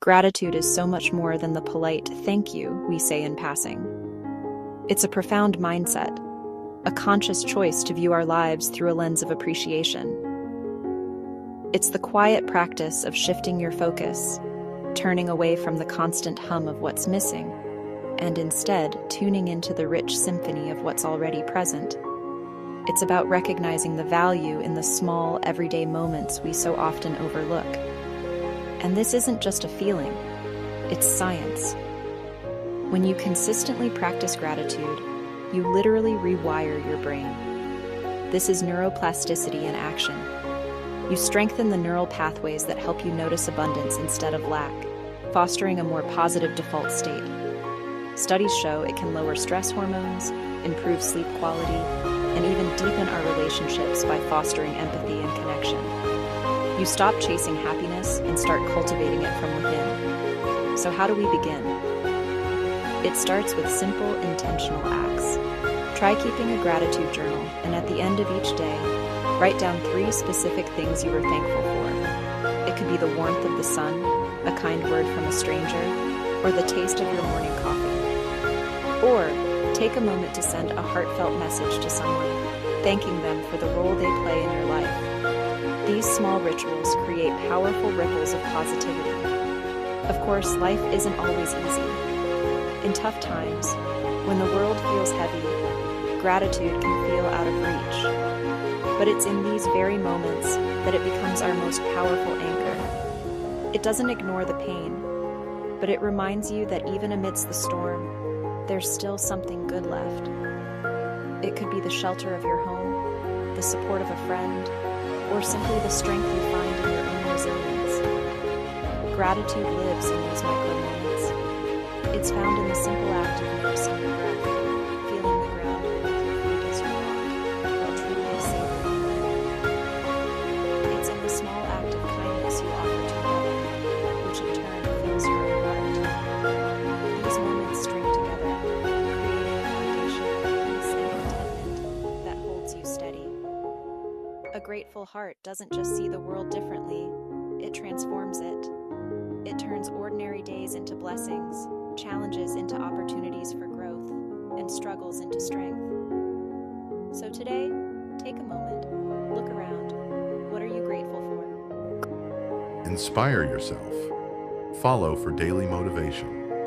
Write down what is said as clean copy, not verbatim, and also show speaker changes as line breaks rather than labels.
Gratitude is so much more than the polite thank you we say in passing. It's a profound mindset, a conscious choice to view our lives through a lens of appreciation. It's the quiet practice of shifting your focus, turning away from the constant hum of what's missing, and instead tuning into the rich symphony of what's already present. It's about recognizing the value in the small, everyday moments we so often overlook. And this isn't just a feeling, it's science. When you consistently practice gratitude, you literally rewire your brain. This is neuroplasticity in action. You strengthen the neural pathways that help you notice abundance instead of lack, fostering a more positive default state. Studies show it can lower stress hormones, improve sleep quality, and even deepen our relationships by fostering empathy and connection. You stop chasing happiness and start cultivating it from within. So how do we begin? It starts with simple, intentional acts. Try keeping a gratitude journal, and at the end of each day, write down 3 specific things you were thankful for. It could be the warmth of the sun, a kind word from a stranger, or the taste of your morning coffee. Or take a moment to send a heartfelt message to someone, thanking them for the role they play in your life. These small rituals create powerful ripples of positivity. Of course, life isn't always easy. In tough times, when the world feels heavy, gratitude can feel out of reach. But it's in these very moments that it becomes our most powerful anchor. It doesn't ignore the pain, but it reminds you that even amidst the storm, there's still something good left. It could be the shelter of your home, the support of a friend, or simply the strength you find in your own resilience. Gratitude lives in these micro moments. It's found in the simple act of noticing your breath, feeling the ground beneath your feet as you walk, while truly savoring the moment. It's in the small act of kindness you offer to another, which in turn fills your own heart. These moments string together, creating a foundation of peace and contentment that holds you steady. A grateful heart doesn't just see the world differently, it transforms it. It turns ordinary days into blessings, challenges into opportunities for growth, and struggles into strength. So today, take a moment, look around. What are you grateful for?
Inspire yourself. Follow for daily motivation.